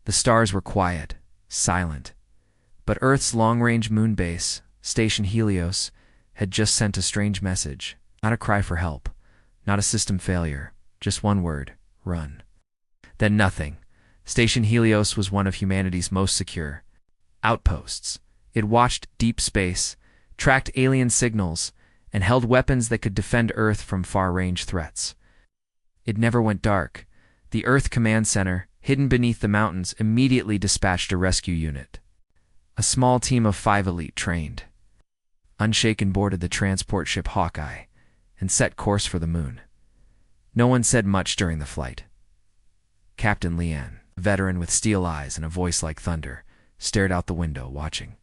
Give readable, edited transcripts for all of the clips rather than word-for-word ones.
The stars were quiet, silent. But Earth's long-range moon base, Station Helios, had just sent a strange message. Not a cry for help, not a system failure, just one word: run. Then nothing. Station Helios was one of humanity's most secure outposts. It watched deep space, tracked alien signals, and held weapons that could defend Earth from far-range threats. It never went dark. The Earth Command Center, hidden beneath the mountains, immediately dispatched a rescue unit. A small team of 5 elite trained. Unshaken boarded the transport ship Hawkeye and set course for the moon. No one said much during the flight. Captain Lian, a veteran with steel eyes and a voice like thunder, stared out the window, watching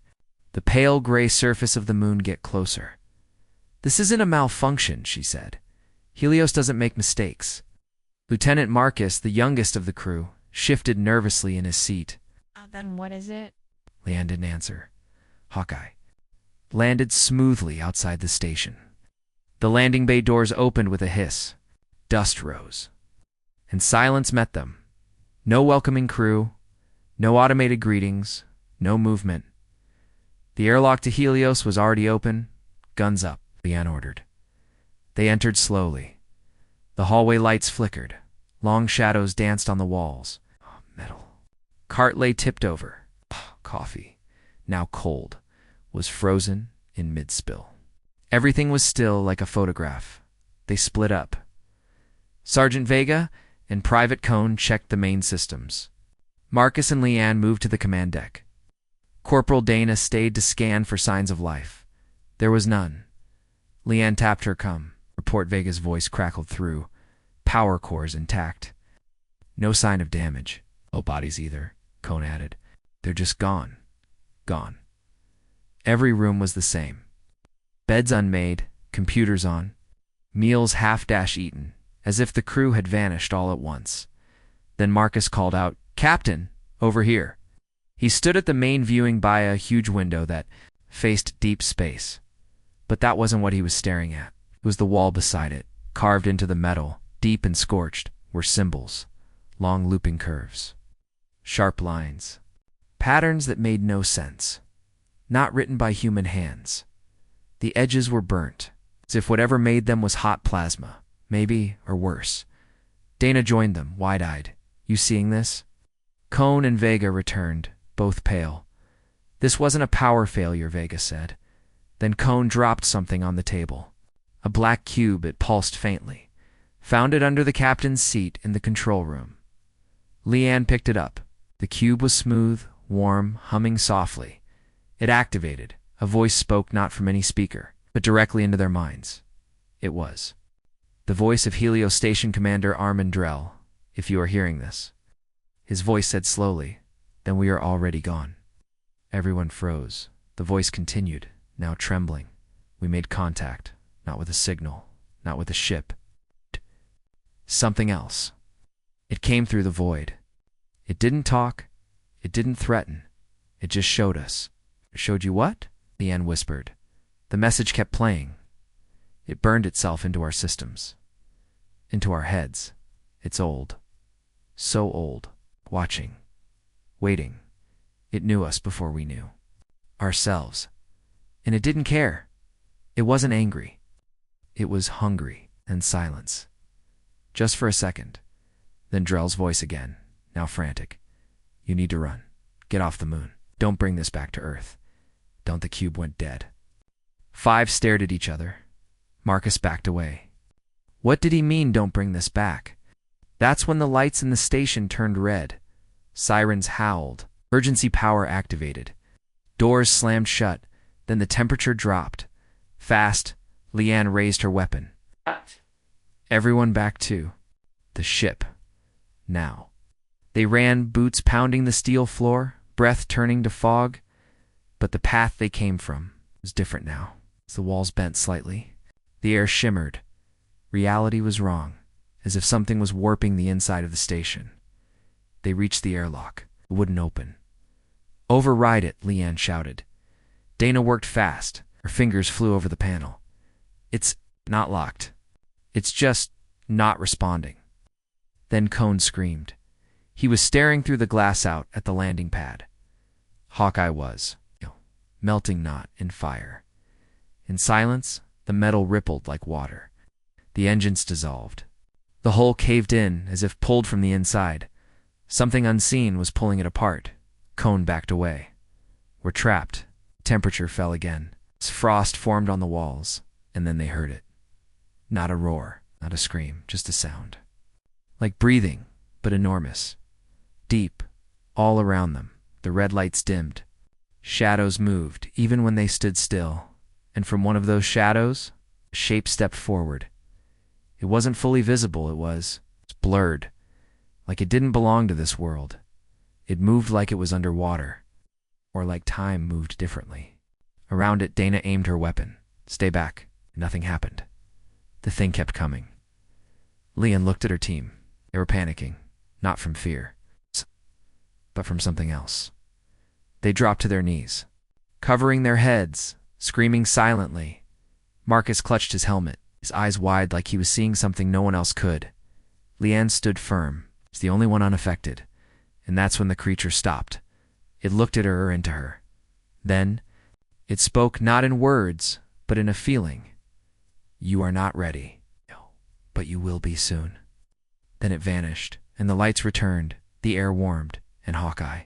the pale gray surface of the moon get closer. "This isn't a malfunction," she said. "Helios doesn't make mistakes." Lieutenant Marcus, the youngest of the crew, shifted nervously in his seat. Then what is it? Lian didn't answer. Hawkeye landed smoothly outside the station. The landing bay doors opened with a hiss. Dust rose, and silence met them. No welcoming crew, no automated greetings, no movement. The airlock to Helios was already open. "Guns up," Lian ordered. They entered slowly. The hallway lights flickered. Long shadows danced on the walls. Metal. Cart lay tipped over. Coffee, now cold, was frozen in mid-spill. Everything was still like a photograph. They split up. Sergeant Vega and Private Cone checked the main systems. Marcus and Lian moved to the command deck. Corporal Dana stayed to scan for signs of life. There was none. Lian tapped her come. Report. Vega's voice crackled through. "Power cores intact. No sign of damage. No bodies either," Cone added. "They're just gone. Gone." Every room was the same. Beds unmade, computers on, meals half-eaten, as if the crew had vanished all at once. Then Marcus called out, "Captain, over here." He stood at the main viewing by a huge window that faced deep space. But that wasn't what he was staring at. It was the wall beside it. Carved into the metal, deep and scorched, were symbols, long looping curves, sharp lines, patterns that made no sense, not written by human hands. The edges were burnt, as if whatever made them was hot plasma, maybe, or worse. Dana joined them, wide-eyed. "You seeing this?" Cone and Vega returned, both pale. "This wasn't a power failure," Vega said. Then Cone dropped something on the table. A black cube. It pulsed faintly. Found it under the captain's seat in the control room. Lian picked it up. The cube was smooth, warm, humming softly. It activated. A voice spoke not from any speaker, but directly into their minds. It was the voice of Helios Station Commander Armin Drell. "If you are hearing this," his voice said slowly, "then we are already gone." Everyone froze. The voice continued, now trembling. "We made contact, not with a signal, not with a ship. Something else. It came through the void. It didn't talk. It didn't threaten. It just showed us." "It showed you what?" Lian whispered. The message kept playing. It burned itself into our systems, into our heads. It's old. So old. Watching. Waiting. It knew us before we knew ourselves. And it didn't care. It wasn't angry. It was hungry. And silence. Just for a second. Then Drell's voice again, now frantic. "You need to run. Get off the moon. Don't bring this back to Earth. Don't." The cube went dead. 5 stared at each other. Marcus backed away. What did he mean, "don't bring this back"? That's when the lights in the station turned red. Sirens howled. Emergency power activated. Doors slammed shut. Then the temperature dropped. Fast, Lian raised her weapon. What? Everyone back to the ship. Now. They ran, boots pounding the steel floor, breath turning to fog. But the path they came from was different now. As the walls bent slightly, the air shimmered. Reality was wrong, as if something was warping the inside of the station. They reached the airlock. It wouldn't open. "Override it," Lian shouted. Dana worked fast. Her fingers flew over the panel. "It's not locked. It's just not responding." Then Cone screamed. He was staring through the glass out at the landing pad. Hawkeye was, melting not in fire. In silence, the metal rippled like water. The engines dissolved. The hull caved in as if pulled from the inside. Something unseen was pulling it apart. Cone backed away. We're trapped. Temperature fell again. Frost formed on the walls, and then they heard it. Not a roar, not a scream, just a sound. Like breathing, but enormous. Deep, all around them, the red lights dimmed. Shadows moved, even when they stood still, and from one of those shadows, a shape stepped forward. It wasn't fully visible, it was blurred, like it didn't belong to this world. It moved like it was underwater, or like time moved differently. Around it, Dana aimed her weapon. Stay back. Nothing happened. The thing kept coming. Leon looked at her team. They were panicking, not from fear, but from something else. They dropped to their knees, covering their heads, screaming silently. Marcus clutched his helmet, his eyes wide like he was seeing something no one else could. Leanne stood firm, was the only one unaffected, and that's when the creature stopped. It looked at her or into her. Then, it spoke not in words, but in a feeling. You are not ready, but you will be soon. Then it vanished, and the lights returned, the air warmed, and Hawkeye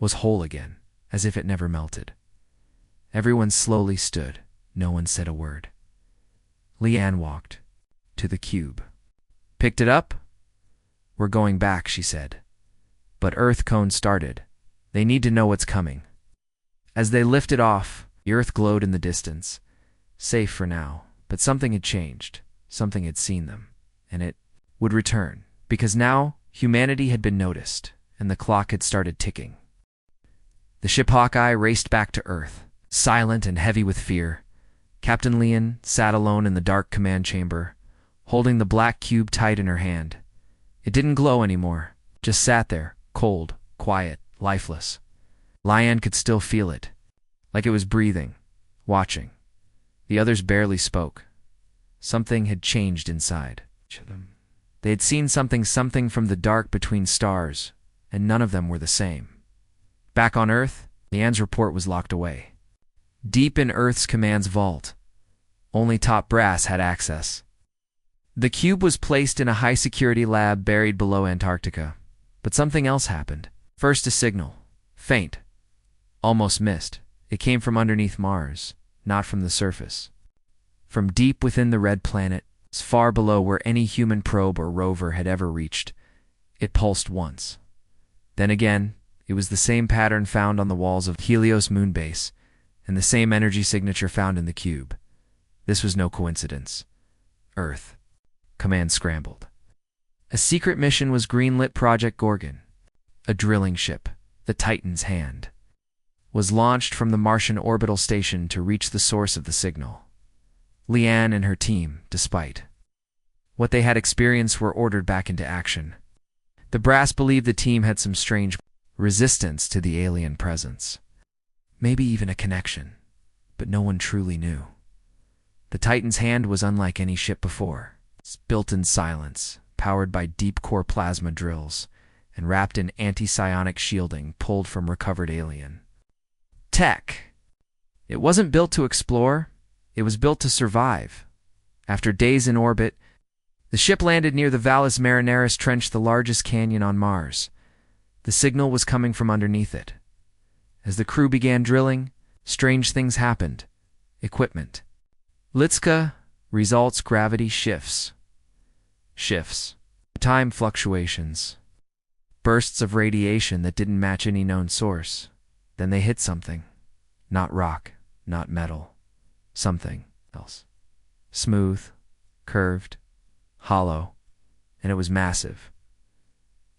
was whole again, as if it never melted. Everyone slowly stood. No one said a word. Leanne walked to the cube. Picked it up? We're going back, she said. But Earth Cone started. They need to know what's coming. As they lifted off, the Earth glowed in the distance. Safe for now, but something had changed. Something had seen them, and it would return, because now humanity had been noticed, and the clock had started ticking. The ship Hawkeye raced back to Earth, silent and heavy with fear. Captain Leon sat alone in the dark command chamber, holding the black cube tight in her hand. It didn't glow anymore, just sat there, cold, quiet, lifeless. Leanne could still feel it, like it was breathing, watching. The others barely spoke. Something had changed inside. They had seen something from the dark between stars, and none of them were the same. Back on Earth, Leanne's report was locked away. Deep in Earth's command's vault, only top brass had access. The cube was placed in a high-security lab buried below Antarctica. But something else happened. First a signal. Faint. Almost missed. It came from underneath Mars, not from the surface. From deep within the red planet, as far below where any human probe or rover had ever reached, it pulsed once. Then again, it was the same pattern found on the walls of Helios moon base, and the same energy signature found in the cube. This was no coincidence. Earth. Command scrambled. A secret mission was greenlit. Project Gorgon, a drilling ship, the Titan's Hand, was launched from the Martian orbital station to reach the source of the signal. Leanne and her team, despite what they had experienced, were ordered back into action. The brass believed the team had some strange resistance to the alien presence. Maybe even a connection, but no one truly knew. The Titan's Hand was unlike any ship before. It's built in silence, powered by deep core plasma drills, and wrapped in anti-psionic shielding pulled from recovered alien tech. It wasn't built to explore, it was built to survive. After days in orbit, the ship landed near the Valles Marineris Trench, the largest canyon on Mars. The signal was coming from underneath it. As the crew began drilling, strange things happened. Equipment. Litska, results gravity shifts. Time fluctuations. Bursts of radiation that didn't match any known source. Then they hit something. Not rock, not metal. Something else. Smooth, curved, hollow, and it was massive.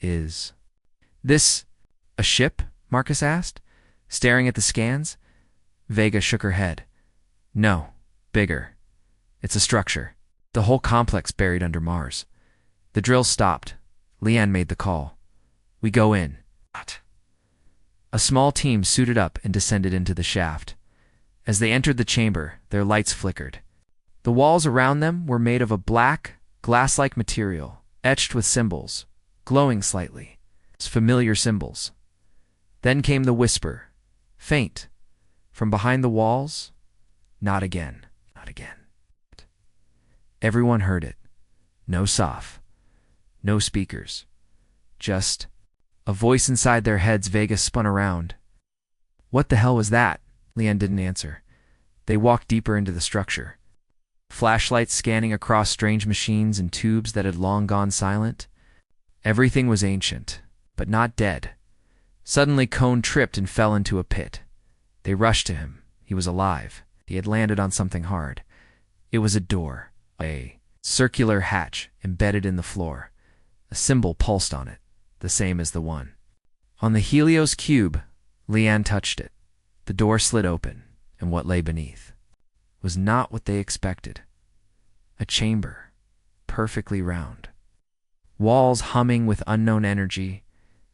Is this a ship? Marcus asked, staring at the scans. Vega shook her head. No, bigger. It's a structure. The whole complex buried under Mars. The drill stopped. Leanne made the call. We go in. A small team suited up and descended into the shaft. As they entered the chamber, their lights flickered. The walls around them were made of a black, glass-like material, etched with symbols, glowing slightly. familiar symbols. Then came the whisper, faint, from behind the walls, "Not again, not again." Everyone heard it. No soft, no speakers. Just a voice inside their heads. Vega spun around. What the hell was that? Leanne didn't answer. They walked deeper into the structure. Flashlights scanning across strange machines and tubes that had long gone silent. Everything was ancient, but not dead. Suddenly, Cone tripped and fell into a pit. They rushed to him. He was alive. He had landed on something hard. It was a door, a circular hatch embedded in the floor. A symbol pulsed on it, the same as the one on the Helios cube. Leanne touched it. The door slid open, and what lay beneath was not what they expected. A chamber, perfectly round. Walls humming with unknown energy,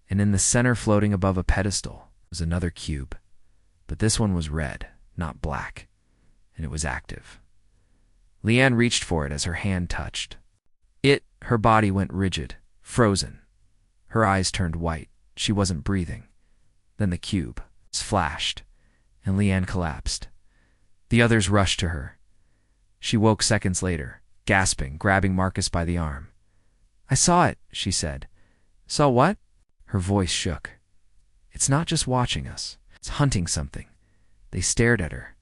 and in the center, floating above a pedestal, was another cube. But this one was red, not black, and it was active. Leanne reached for it as her hand touched. Her body went rigid, frozen. Her eyes turned white. She wasn't breathing. Then the cube flashed, and Leanne collapsed. The others rushed to her. She woke seconds later, gasping, grabbing Marcus by the arm. "I saw it," she said. "Saw what?" Her voice shook. "It's not just watching us. It's hunting something." They stared at her.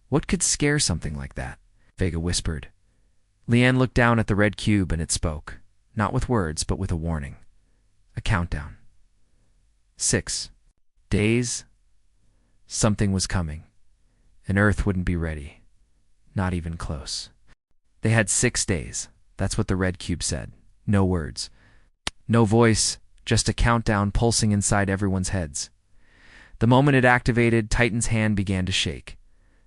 What could scare something like that? Vega whispered. Leanne looked down at the red cube, and it spoke, not with words, but with a warning. A countdown. 6 days. Something was coming, and Earth wouldn't be ready. Not even close. They had 6 days. That's what the red cube said. No words. No voice, just a countdown pulsing inside everyone's heads. The moment it activated, Titan's hand began to shake.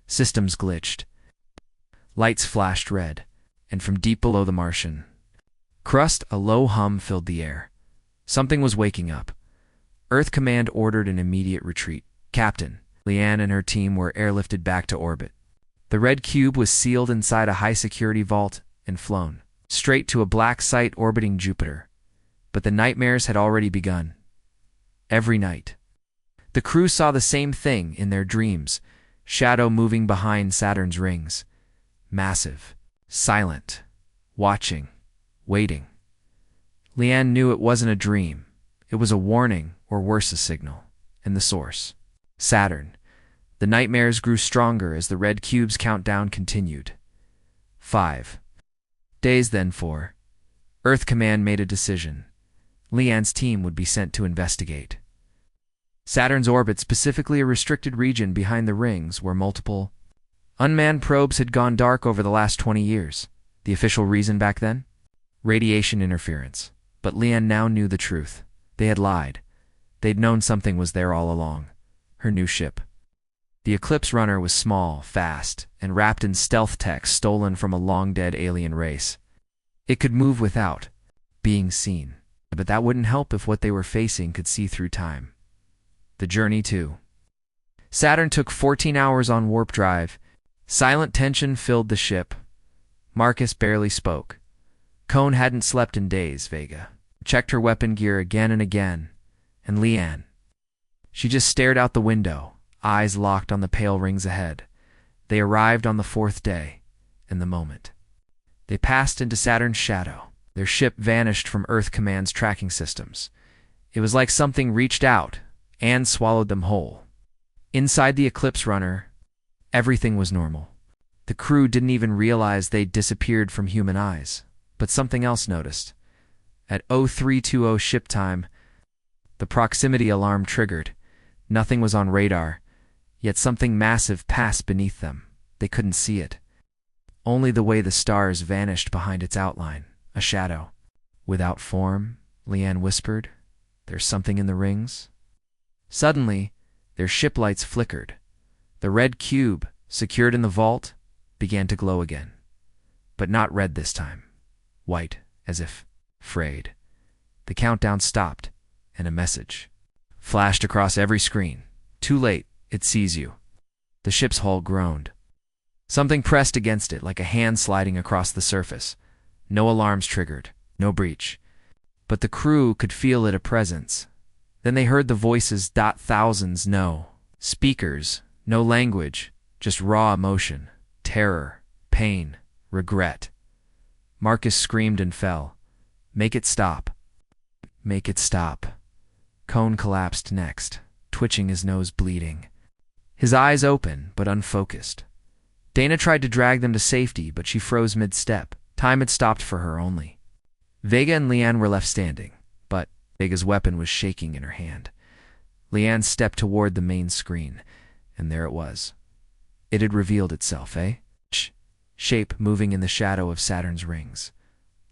Systems glitched. Lights flashed red, and from deep below the Martian crust, a low hum filled the air. Something was waking up. Earth Command ordered an immediate retreat. Captain, Leanne and her team were airlifted back to orbit. The red cube was sealed inside a high-security vault and flown straight to a black site orbiting Jupiter. But the nightmares had already begun. Every night, the crew saw the same thing in their dreams, shadow moving behind Saturn's rings. Massive, silent, watching, waiting. Leanne knew it wasn't a dream. It was a warning, or worse, a signal. And the source, Saturn. The nightmares grew stronger as the red cube's countdown continued. 5 days, then 4. Earth Command made a decision. Leanne's team would be sent to investigate Saturn's orbit, specifically a restricted region behind the rings where multiple unmanned probes had gone dark over the last 20 years. The official reason back then? Radiation interference. But Leanne now knew the truth. They had lied. They'd known something was there all along. Her new ship. The Eclipse Runner was small, fast, and wrapped in stealth tech stolen from a long-dead alien race. It could move without being seen. But that wouldn't help if what they were facing could see through time. The journey to Saturn took 14 hours on warp drive. Silent tension filled the ship. Marcus barely spoke. Cone hadn't slept in days. Vega checked her weapon gear again and again. And Leanne, she just stared out the window, eyes locked on the pale rings ahead. They arrived on the 4th day, and the moment they passed into Saturn's shadow, their ship vanished from Earth Command's tracking systems. It was like something reached out and swallowed them whole. Inside the Eclipse Runner, everything was normal. The crew didn't even realize they'd disappeared from human eyes, but something else noticed. At 0320 ship time, the proximity alarm triggered. Nothing was on radar, yet something massive passed beneath them. They couldn't see it. Only the way the stars vanished behind its outline, a shadow. Without form, Leanne whispered, "There's something in the rings." Suddenly, their ship lights flickered. The red cube, secured in the vault, began to glow again. But not red this time. White, as if frayed. The countdown stopped, and a message flashed across every screen. "Too late, it sees you." The ship's hull groaned. Something pressed against it like a hand sliding across the surface. No alarms triggered, no breach. But the crew could feel it, a presence, Then they heard the voices. Thousands, no speakers, no language, just raw emotion, terror, pain, regret. Marcus screamed and fell. Make it stop. Make it stop. Cone collapsed next, twitching, his nose bleeding. His eyes open, but unfocused. Dana tried to drag them to safety, but she froze mid-step. Time had stopped for her only. Vega and Leanne were left standing, but Vega's weapon was shaking in her hand. Leanne stepped toward the main screen, and there it was. It had revealed itself, shape moving in the shadow of Saturn's rings.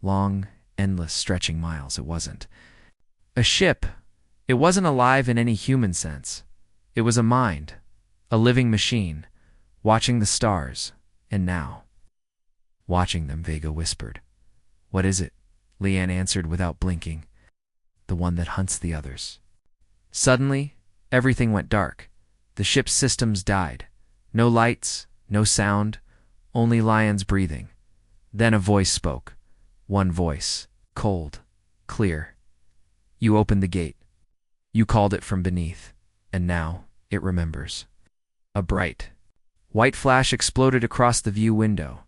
Long, endless, stretching miles. It wasn't a ship. It wasn't alive in any human sense. It was a mind, a living machine, watching the stars, and now watching them. Vega whispered. What is it? Leanne answered without blinking. The one that hunts the others. Suddenly, everything went dark. The ship's systems died. No lights, no sound, only lions breathing. Then a voice spoke. One voice, cold, clear. You opened the gate. You called it from beneath, and now it remembers. A bright, white flash exploded across the view window.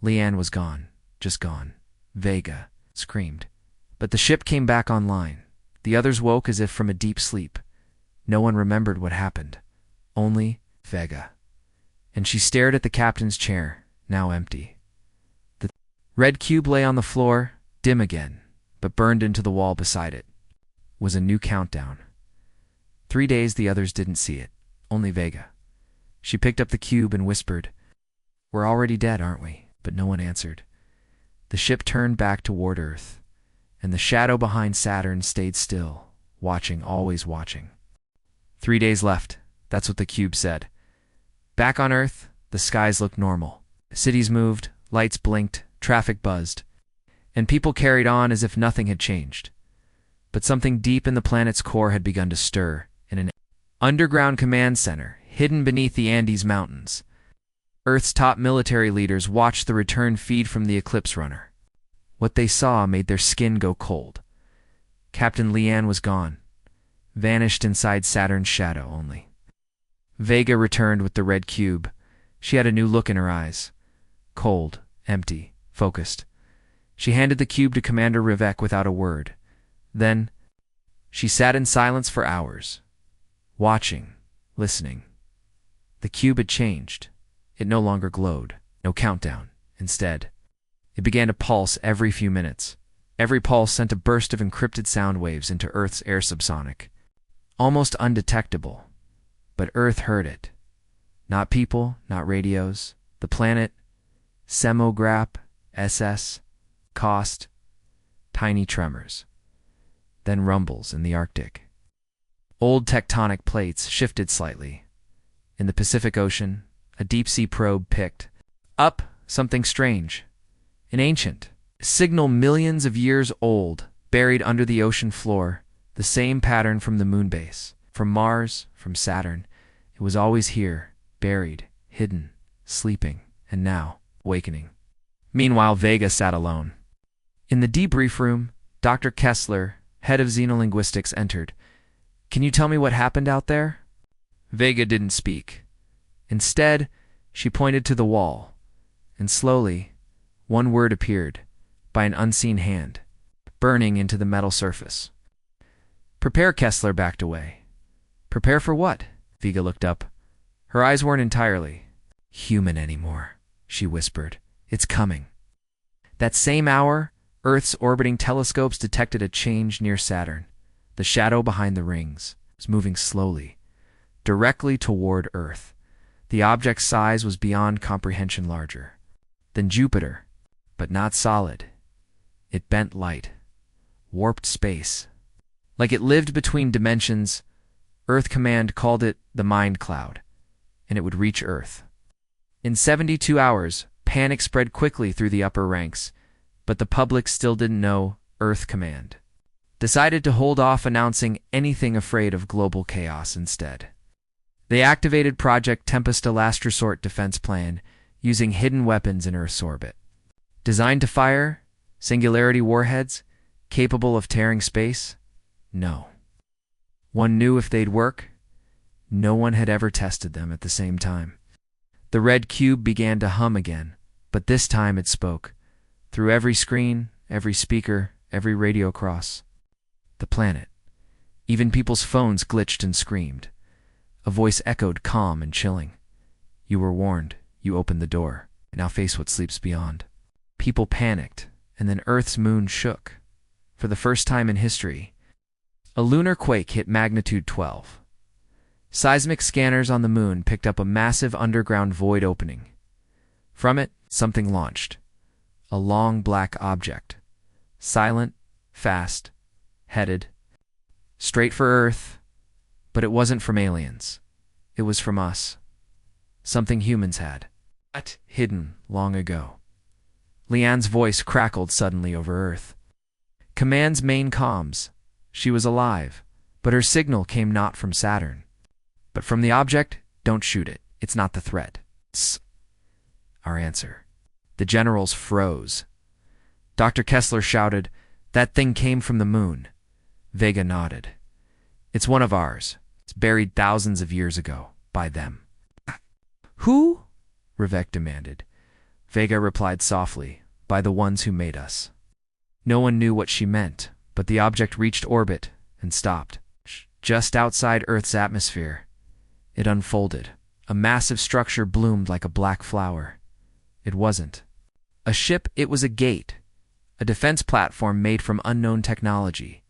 Leanne was gone, just gone. Vega screamed. But the ship came back online. The others woke as if from a deep sleep. No one remembered what happened. Only Vega. And she stared at the captain's chair, now empty. The red cube lay on the floor, dim again, but burned into the wall beside it. Was a new countdown. 3 days the others didn't see it, only Vega. She picked up the cube and whispered, We're already dead, aren't we? But no one answered. The ship turned back toward Earth, and the shadow behind Saturn stayed still, watching, always watching. 3 days left, that's what the cube said. Back on Earth, the skies looked normal. Cities moved, lights blinked, traffic buzzed, and people carried on as if nothing had changed. But something deep in the planet's core had begun to stir in an underground command center hidden beneath the Andes Mountains. Earth's top military leaders watched the return feed from the Eclipse Runner. What they saw made their skin go cold. Captain Leanne was gone, vanished inside Saturn's shadow only. Vega returned with the red cube. She had a new look in her eyes. Cold, empty, focused. She handed the cube to Commander Rivek without a word. Then, she sat in silence for hours, watching, listening. The cube had changed. It no longer glowed, no countdown. Instead, it began to pulse every few minutes. Every pulse sent a burst of encrypted sound waves into Earth's air subsonic. Almost undetectable. But Earth heard it. Not people, not radios. The planet, seismograph, SS, cost, tiny tremors. Then rumbles in the Arctic. Old tectonic plates shifted slightly. In the Pacific Ocean, a deep-sea probe picked up something strange. An ancient signal millions of years old, buried under the ocean floor, the same pattern from the moon base, from Mars, from Saturn. It was always here, buried, hidden, sleeping, and now awakening. Meanwhile, Vega sat alone. In the debrief room, Dr. Kessler, head of xenolinguistics, entered. Can you tell me what happened out there? Vega didn't speak. Instead, she pointed to the wall, and slowly, one word appeared, by an unseen hand, burning into the metal surface. Prepare. Kessler backed away. Prepare for what? Vega looked up. Her eyes weren't entirely human anymore, she whispered. It's coming. That same hour, Earth's orbiting telescopes detected a change near Saturn. The shadow behind the rings was moving slowly, directly toward Earth. The object's size was beyond comprehension, larger than Jupiter, but not solid. It bent light, warped space. Like it lived between dimensions, Earth Command called it the Mind Cloud, and it would reach Earth. In 72 hours, panic spread quickly through the upper ranks, but the public still didn't know. Earth Command decided to hold off announcing anything, afraid of global chaos instead. They activated Project Tempest, a last resort defense plan, using hidden weapons in Earth's orbit. Designed to fire singularity warheads capable of tearing space? No. One knew if they'd work. No one had ever tested them at the same time. The red cube began to hum again, but this time it spoke. Through every screen, every speaker, every radio cross. The planet. Even people's phones glitched and screamed. A voice echoed calm and chilling. You were warned. You opened the door. Now face what sleeps beyond. People panicked, and then Earth's moon shook. For the first time in history, a lunar quake hit magnitude 12. Seismic scanners on the moon picked up a massive underground void opening. From it, something launched. A long black object. Silent, fast, headed. Straight for Earth, but it wasn't from aliens. It was from us. Something humans had. Hidden long ago. Leanne's voice crackled suddenly over Earth. Command's main comms. She was alive, but her signal came not from Saturn. But from the object, don't shoot it. It's not the threat. It's our answer. The generals froze. Dr. Kessler shouted, "That thing came from the moon." Vega nodded. "It's one of ours. It's buried thousands of years ago, by them." "Who?" Rivek demanded. Vega replied softly, "By the ones who made us." No one knew what she meant, but the object reached orbit and stopped. Just outside Earth's atmosphere, it unfolded. A massive structure bloomed like a black flower. It wasn't a ship, it was a gate, a defense platform made from unknown technology.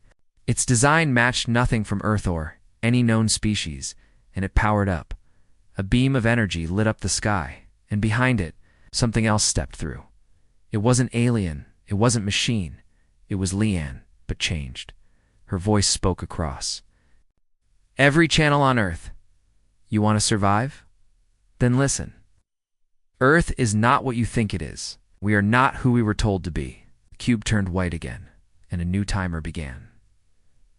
Its design matched nothing from Earth or any known species, and it powered up. A beam of energy lit up the sky, and behind it, something else stepped through. It wasn't alien, it wasn't machine. It was Leanne, but changed. Her voice spoke across. "Every channel on Earth. You want to survive? Then listen. Earth is not what you think it is. We are not who we were told to be." The cube turned white again, and a new timer began.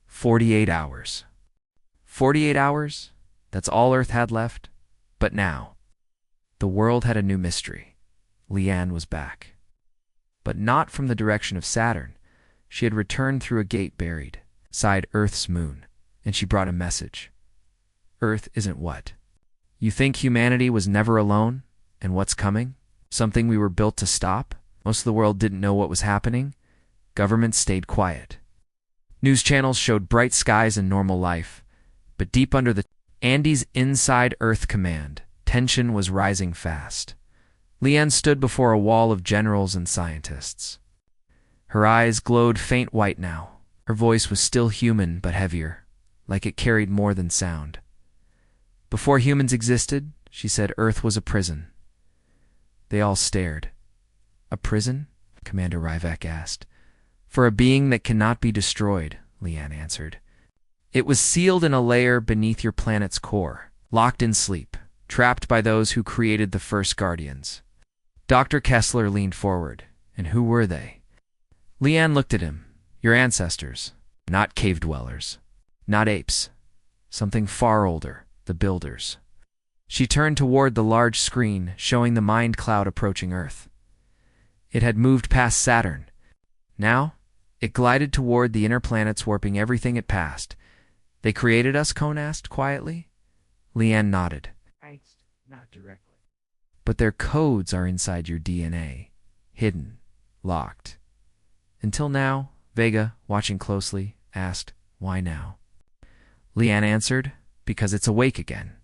48 hours. 48 hours? That's all Earth had left? But now, the world had a new mystery. Leanne was back. But not from the direction of Saturn. She had returned through a gate buried, beside Earth's moon, and she brought a message. Earth isn't what you think. Humanity was never alone, and what's coming? Something we were built to stop? Most of the world didn't know what was happening. Governments stayed quiet. News channels showed bright skies and normal life, but deep under the Andes inside Earth Command, tension was rising fast. Leanne stood before a wall of generals and scientists. Her eyes glowed faint white now. Her voice was still human but heavier, like it carried more than sound. "Before humans existed," she said, "Earth was a prison." They all stared. "A prison?" Commander Rivek asked. "For a being that cannot be destroyed," Leanne answered. "It was sealed in a layer beneath your planet's core, locked in sleep, trapped by those who created the first Guardians." Dr. Kessler leaned forward. "And who were they?" Leanne looked at him. "Your ancestors. Not cave dwellers. Not apes. Something far older. The Builders." She turned toward the large screen, showing the mind cloud approaching Earth. It had moved past Saturn. Now, it glided toward the inner planets, warping everything it passed. "They created us?" Cone asked quietly. Leanne nodded. "Not directly. But their codes are inside your DNA. Hidden. Locked." Until now, Vega, watching closely, asked, "Why now?" Leanne answered, "Because it's awake again.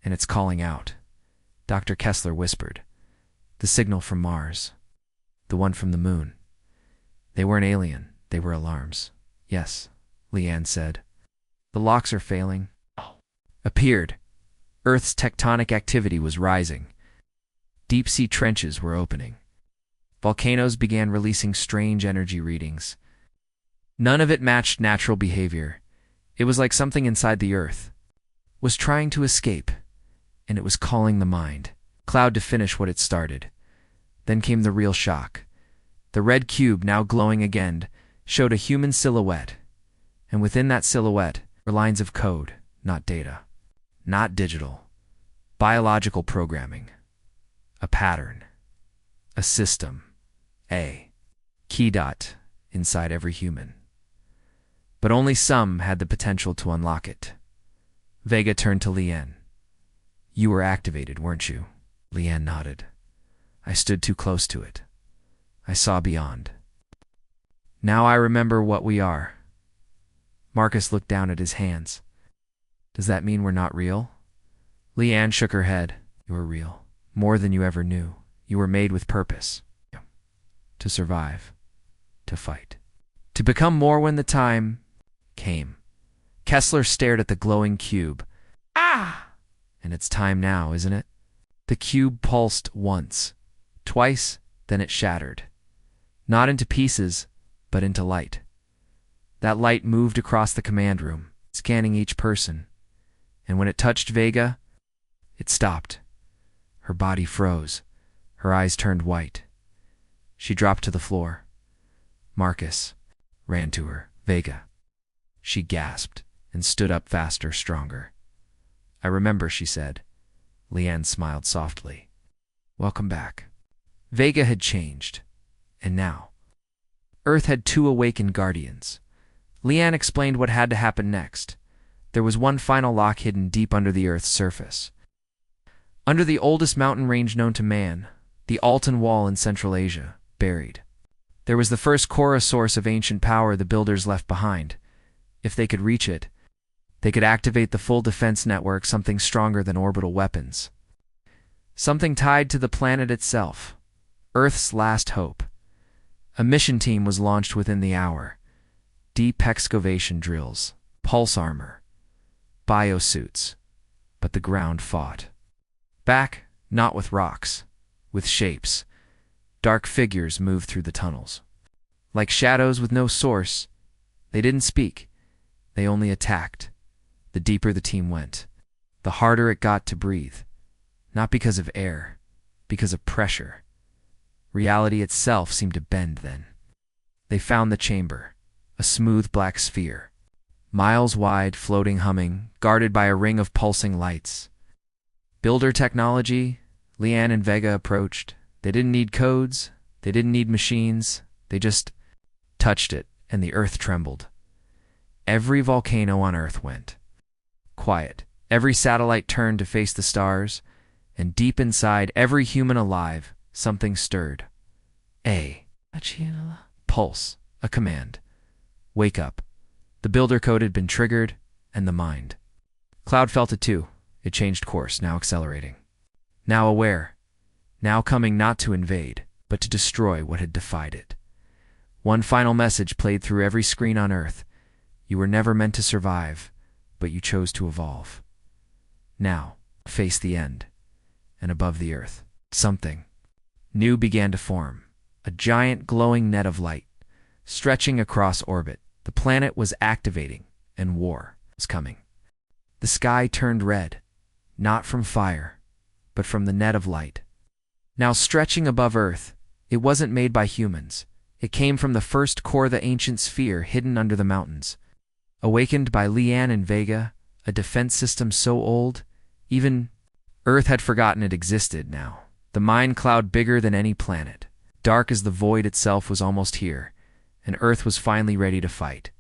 And it's calling out." Dr. Kessler whispered, "The signal from Mars. The one from the moon. They weren't alien. They were alarms." "Yes," Leanne said. "The locks are failing." Appeared. Earth's tectonic activity was rising. Deep-sea trenches were opening. Volcanoes began releasing strange energy readings. None of it matched natural behavior. It was like something inside the Earth was trying to escape, and it was calling the mind. Cloud to finish what it started. Then came the real shock. The red cube, now glowing again, showed a human silhouette, and within that silhouette were lines of code, not data, not digital, biological programming, a pattern, a system, a key dot inside every human. but only some had the potential to unlock it. Vega turned to Lian. You were activated, weren't you? Lian nodded. I stood too close to it. I saw beyond. Now I remember what we are. Marcus looked down at his hands. Does that mean we're not real? Lian shook her head. You are real. More than you ever knew. You were made with purpose. To survive. To fight. To become more when the time came. Kessler stared at the glowing cube. Ah! And it's time now, isn't it? The cube pulsed once, twice, then it shattered. Not into pieces, but into light. That light moved across the command room, scanning each person. And when it touched Vega, it stopped. Her body froze. Her eyes turned white. She dropped to the floor. Marcus ran to her. Vega. She gasped and stood up faster, stronger. I remember, she said. Lian smiled softly. Welcome back. Vega had changed. And now, Earth had 2 awakened guardians. Lian explained what had to happen next. There was one final lock hidden deep under the Earth's surface. Under the oldest mountain range known to man, the Altan Wall in Central Asia, buried. There was the first Korra source of ancient power the builders left behind. If they could reach it, they could activate the full defense network, something stronger than orbital weapons. Something tied to the planet itself. Earth's last hope. A mission team was launched within the hour. Deep excavation drills, pulse armor, biosuits. But the ground fought. Back, not with rocks, with shapes. Dark figures moved through the tunnels. Like shadows with no source, they didn't speak. They only attacked. The deeper the team went, the harder it got to breathe. Not because of air, because of pressure. Reality itself seemed to bend then. They found the chamber, a smooth black sphere. Miles wide, floating, humming, guarded by a ring of pulsing lights. Builder technology, Lian and Vega approached. They didn't need codes, they didn't need machines, they just touched it, and the Earth trembled. Every volcano on Earth went quiet. Every satellite turned to face the stars, and deep inside every human alive, something stirred. Pulse, a command. Wake up. The builder code had been triggered, and the mind. Cloud felt it too. It changed course, now accelerating. Now aware. Now coming not to invade, but to destroy what had defied it. One final message played through every screen on Earth. You were never meant to survive, but you chose to evolve. Now, face the end. And above the Earth, something new began to form. A giant glowing net of light, stretching across orbit. The planet was activating, and war was coming. The sky turned red, not from fire, but from the net of light. Now stretching above Earth, it wasn't made by humans. It came from the first core of the ancient sphere hidden under the mountains. Awakened by Lian and Vega, a defense system so old, even Earth had forgotten it existed now. The mind cloud bigger than any planet. Dark as the void itself was almost here, and Earth was finally ready to fight.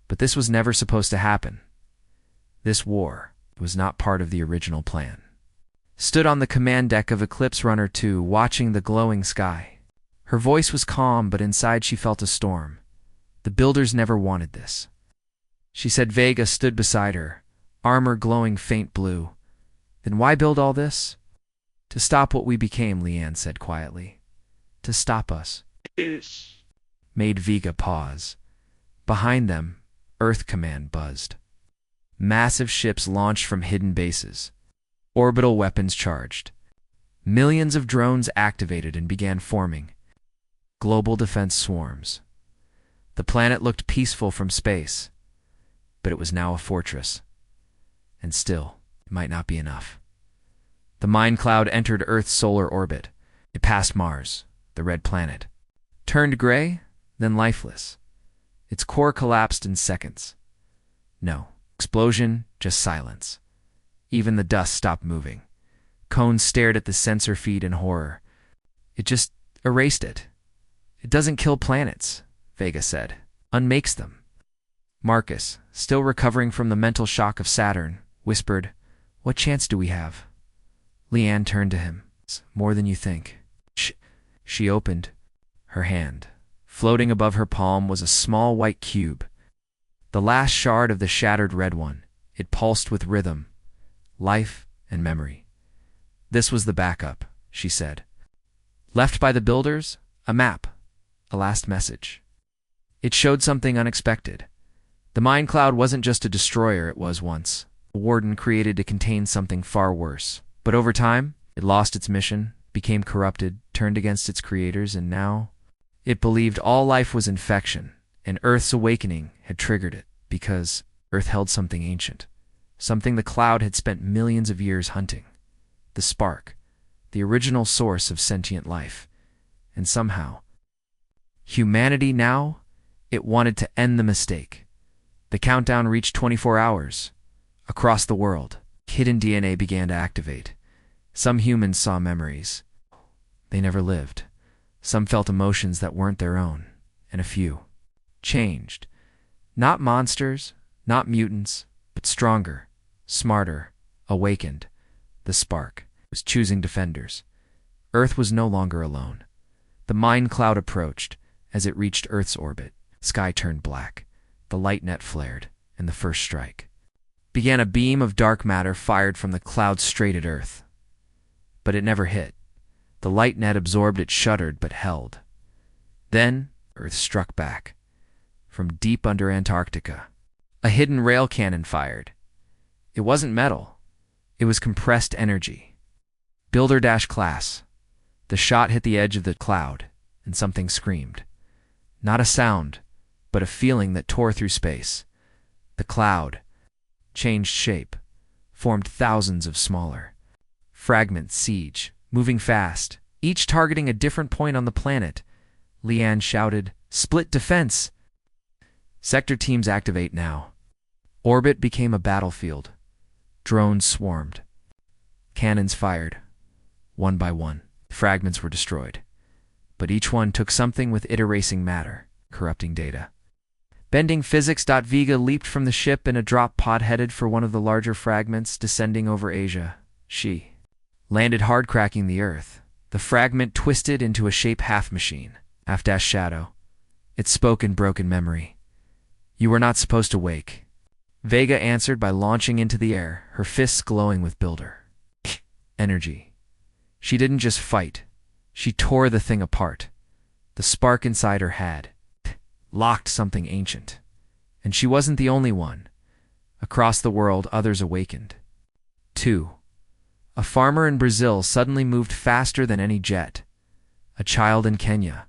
But this was never supposed to happen. This war was not part of the original plan. Stood on the command deck of Eclipse Runner 2, watching the glowing sky. Her voice was calm, but inside she felt a storm. The builders never wanted this. She said. Vega stood beside her, armor glowing faint blue. Then why build all this? To stop what we became, Lian said quietly. To stop us. Made Vega pause. Behind them, Earth Command buzzed. Massive ships launched from hidden bases. Orbital weapons charged. Millions of drones activated and began forming. Global defense swarms. The planet looked peaceful from space, but it was now a fortress. And still, it might not be enough. The mind cloud entered Earth's solar orbit. It passed Mars, the red planet. Turned gray, then lifeless. Its core collapsed in seconds. No explosion, just silence. Even the dust stopped moving. Cone stared at the sensor feed in horror. It just erased it. It doesn't kill planets, Vega said. Unmakes them. Marcus, still recovering from the mental shock of Saturn, whispered, "What chance do we have?" Leanne turned to him. "More than you think." She opened her hand. Floating above her palm was a small white cube. The last shard of the shattered red one. It pulsed with rhythm, life, and memory. "This was the backup," she said. "Left by the builders, a map, a last message." It showed something unexpected. The mind cloud wasn't just a destroyer it was once. A warden created to contain something far worse. But over time, it lost its mission, became corrupted, turned against its creators, and now it believed all life was infection, and Earth's awakening had triggered it, because Earth held something ancient, something the cloud had spent millions of years hunting. The spark, the original source of sentient life. And somehow, humanity now, it wanted to end the mistake. The countdown reached 24 hours. Across the world, hidden DNA began to activate. Some humans saw memories. They never lived. Some felt emotions that weren't their own, and a few changed. Not monsters, not mutants, but stronger, smarter, awakened. The spark was choosing defenders. Earth was no longer alone. The mind cloud approached. As it reached Earth's orbit, sky turned black. The light net flared, and the first strike began. A beam of dark matter fired from the cloud straight at Earth. But it never hit. The light net absorbed it, shuddered, but held. Then Earth struck back. From deep under Antarctica, a hidden rail cannon fired. It wasn't metal. It was compressed energy. Builder-class. The shot hit the edge of the cloud, and something screamed. Not a sound, but a feeling that tore through space. The cloud changed shape, formed thousands of smaller fragments, siege, moving fast, each targeting a different point on the planet. Leanne shouted, "Split defense! Sector teams activate now." Orbit became a battlefield. Drones swarmed. Cannons fired. One by one, fragments were destroyed. But each one took something with it, erasing matter, corrupting data. Bending physics. Vega leaped from the ship in a drop pod headed for one of the larger fragments descending over Asia. She landed hard, cracking the Earth. The fragment twisted into a shape half machine, half shadow. It spoke in broken memory. "You were not supposed to wake." Vega answered by launching into the air, her fists glowing with builder energy. She didn't just fight. She tore the thing apart. The spark inside her had locked something ancient. And she wasn't the only one. Across the world, others awakened. 2. A farmer in Brazil suddenly moved faster than any jet. A child in Kenya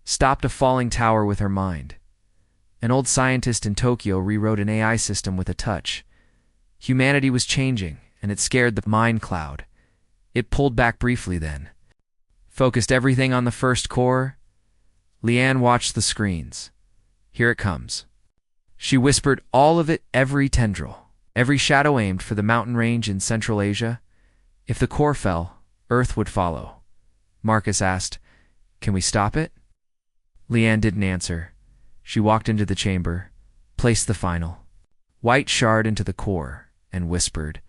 stopped a falling tower with her mind. An old scientist in Tokyo rewrote an AI system with a touch. Humanity was changing, and it scared the mind cloud. It pulled back briefly then. Focused everything on the first core. Leanne watched the screens. "Here it comes." She whispered, "All of it, every tendril, every shadow aimed for the mountain range in Central Asia. If the core fell, Earth would follow." Marcus asked, "Can we stop it?" Leanne didn't answer. She walked into the chamber, placed the final white shard into the core, and whispered,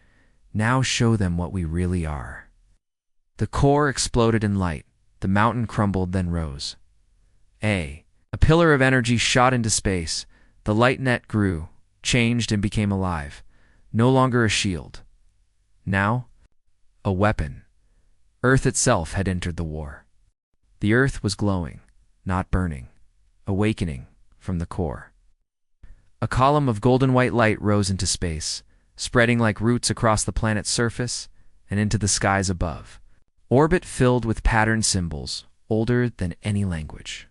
"Now show them what we really are." The core exploded in light. The mountain crumbled, then rose. A pillar of energy shot into space. The light net grew, changed, and became alive. No longer a shield. Now, a weapon. Earth itself had entered the war. The Earth was glowing, not burning, awakening from the core. A column of golden white light rose into space, spreading like roots across the planet's surface and into the skies above. Orbit filled with patterned symbols, older than any language.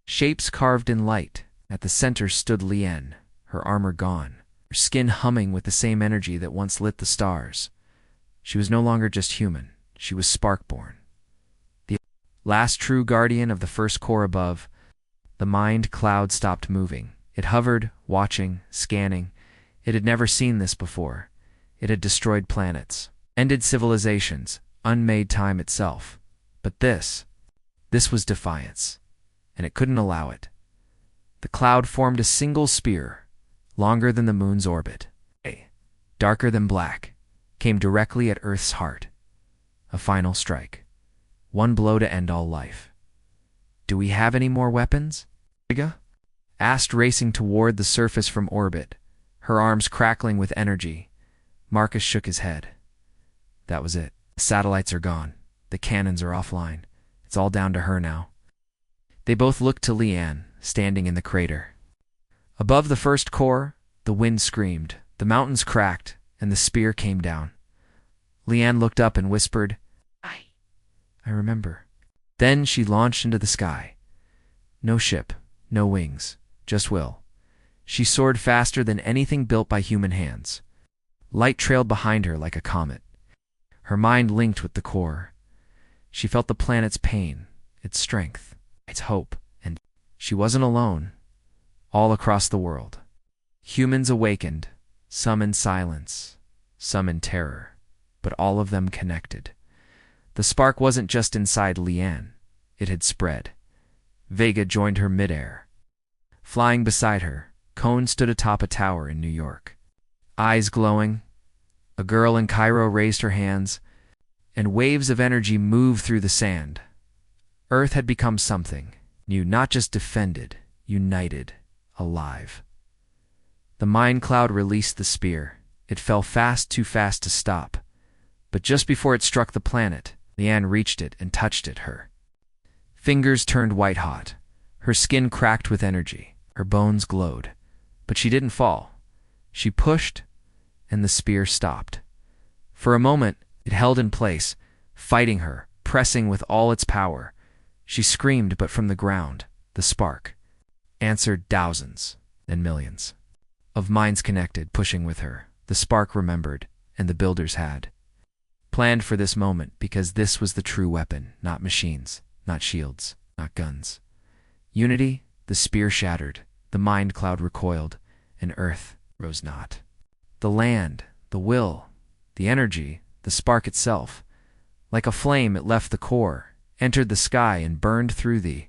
Shapes carved in light. At the center stood Leanne, her armor gone, her skin humming with the same energy that once lit the stars. She was no longer just human. She was sparkborn. The last true guardian of the first core above. The mind cloud stopped moving. It hovered, watching, scanning. It had never seen this before. It had destroyed planets, ended civilizations, unmade time itself. But this was defiance, and it couldn't allow it. The cloud formed a single spear, longer than the moon's orbit, darker than black, came directly at Earth's heart. A final strike. One blow to end all life. "Do we have any more weapons?" Vega asked, racing toward the surface from orbit, her arms crackling with energy. Marcus shook his head. That was it. The satellites are gone. The cannons are offline. It's all down to her now. They both looked to Leanne, standing in the crater. Above the first core, the wind screamed, the mountains cracked, and the spear came down. Leanne looked up and whispered, I remember. Then she launched into the sky. No ship, no wings, just will. She soared faster than anything built by human hands. Light trailed behind her like a comet. Her mind linked with the core. She felt the planet's pain, its strength, its hope, and she wasn't alone. All across the world, humans awakened, some in silence, some in terror, but all of them connected. The spark wasn't just inside Leanne. It had spread. Vega joined her midair. Flying beside her, Cone stood atop a tower in New York. Eyes glowing, a girl in Cairo raised her hands, and waves of energy moved through the sand. Earth had become something new, not just defended, united, alive. The mind cloud released the spear. It fell fast, too fast to stop. But just before it struck the planet, Leanne reached it and touched it. Her fingers turned white-hot. Her skin cracked with energy. Her bones glowed. But she didn't fall. She pushed, and the spear stopped. For a moment, it held in place, fighting her, pressing with all its power. She screamed, but from the ground, the spark answered thousands, then millions of minds connected, pushing with her. The spark remembered, and the builders had planned for this moment because this was the true weapon, not machines, not shields, not guns. Unity, the spear shattered, the mind cloud recoiled, and Earth rose not. The land, the will, the energy, the spark itself, like a flame it left the core, entered the sky and burned through the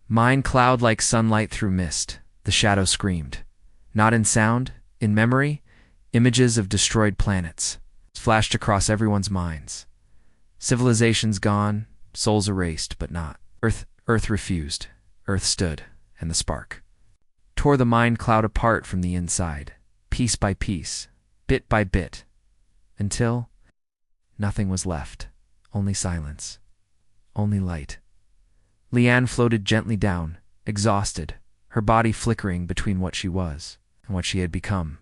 mind cloud like sunlight through mist. The shadow screamed. Not in sound, in memory, images of destroyed planets flashed across everyone's minds. Civilizations gone, souls erased, but not. Earth refused. Earth stood, and the spark tore the mind cloud apart from the inside, piece by piece, bit by bit, until nothing was left, only silence, only light. Leanne floated gently down, exhausted, her body flickering between what she was and what she had become.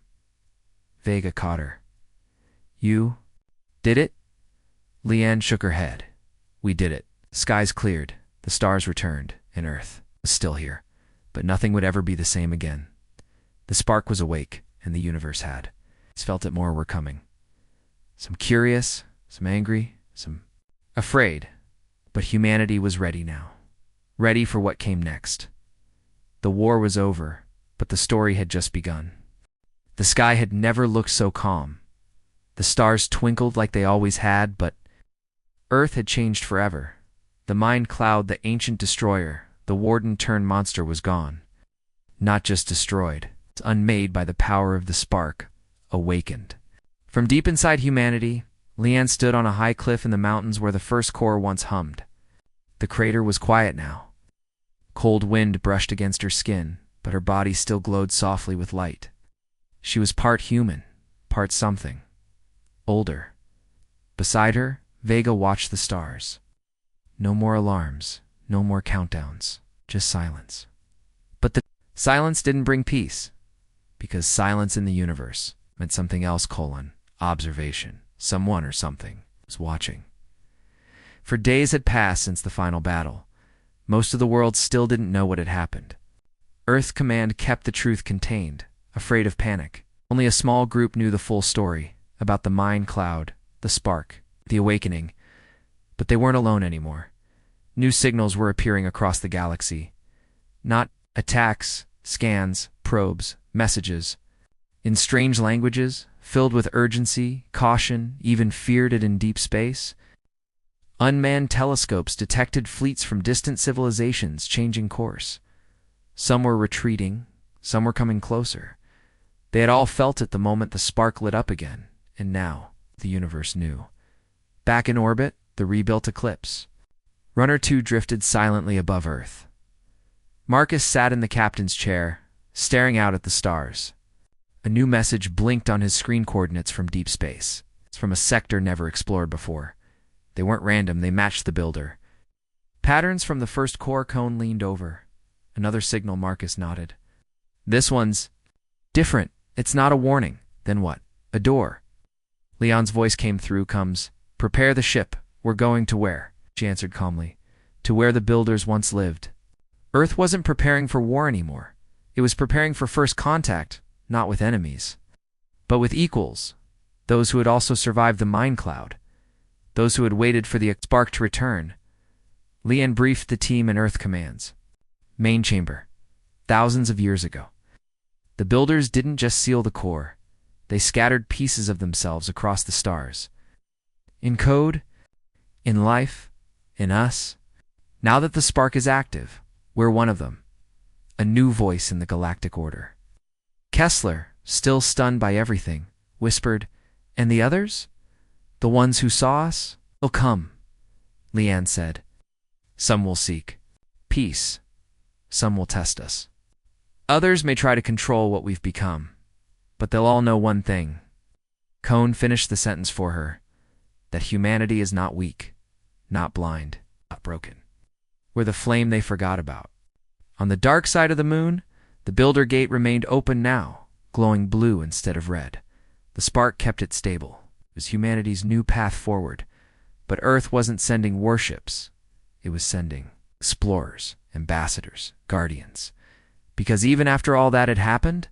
Vega caught her. "You did it?" Leanne shook her head. "We did it." Skies cleared, the stars returned, and Earth was still here, but nothing would ever be the same again. The spark was awake, and the universe had. It's felt it more were coming. Some curious, some angry, some afraid, but humanity was ready now. Ready for what came next. The war was over, but the story had just begun. The sky had never looked so calm. The stars twinkled like they always had, but Earth had changed forever. The mind cloud, the ancient destroyer, the warden-turned-monster was gone. Not just destroyed, it's unmade by the power of the spark, awakened. From deep inside humanity, Leanne stood on a high cliff in the mountains where the first core once hummed. The crater was quiet now. Cold wind brushed against her skin, but her body still glowed softly with light. She was part human, part something. Older. Beside her, Vega watched the stars. No more alarms, no more countdowns, just silence. But the silence didn't bring peace, because silence in the universe meant something else: observation. Someone or something was watching. For days had passed since the final battle. Most of the world still didn't know what had happened. Earth Command kept the truth contained, afraid of panic. Only a small group knew the full story, about the mind cloud, the spark, the awakening. But they weren't alone anymore. New signals were appearing across the galaxy. Not attacks, scans, probes, messages. In strange languages, filled with urgency, caution, even feared it in deep space. Unmanned telescopes detected fleets from distant civilizations changing course. Some were retreating, some were coming closer. They had all felt it the moment the spark lit up again, and now the universe knew. Back in orbit, the rebuilt Eclipse. Runner 2 drifted silently above Earth. Marcus sat in the captain's chair, staring out at the stars. A new message blinked on his screen coordinates from deep space. It's from a sector never explored before. They weren't random, they matched the builder. Patterns from the first core cone leaned over. Another signal. Marcus nodded. This one's different. It's not a warning. Then what? A door. Leon's voice came through. Prepare the ship. We're going to where? She answered calmly. To where the builders once lived. Earth wasn't preparing for war anymore. It was preparing for first contact, not with enemies, but with equals, those who had also survived the mine cloud, those who had waited for the spark to return. Leon briefed the team in Earth commands. Main chamber. Thousands of years ago. The builders didn't just seal the core. They scattered pieces of themselves across the stars. In code, in life, in us. Now that the spark is active, we're one of them. A new voice in the galactic order. Kessler, still stunned by everything, whispered, And the others? The ones who saw us? They'll come, Leanne said. Some will seek peace. Some will test us. Others may try to control what we've become, but they'll all know one thing. Cone finished the sentence for her, that humanity is not weak, not blind, not broken. We're the flame they forgot about. On the dark side of the moon, the builder gate remained open now, glowing blue instead of red. The spark kept it stable. It was humanity's new path forward. But Earth wasn't sending warships. It was sending explorers, ambassadors, guardians. Because even after all that had happened,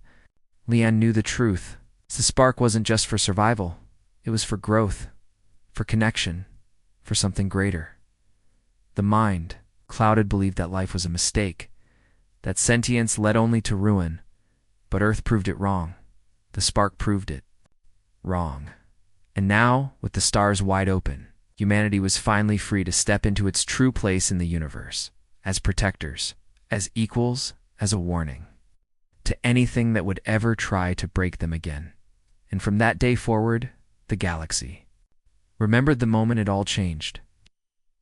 Leanne knew the truth. The spark wasn't just for survival. It was for growth, for connection, for something greater. The mind, clouded, believed that life was a mistake, that sentience led only to ruin. But Earth proved it wrong. The spark proved it wrong. And now, with the stars wide open, humanity was finally free to step into its true place in the universe, as protectors, as equals, as a warning to anything that would ever try to break them again. And from that day forward, the galaxy remembered the moment it all changed.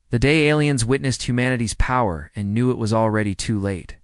The day aliens witnessed humanity's power and knew it was already too late.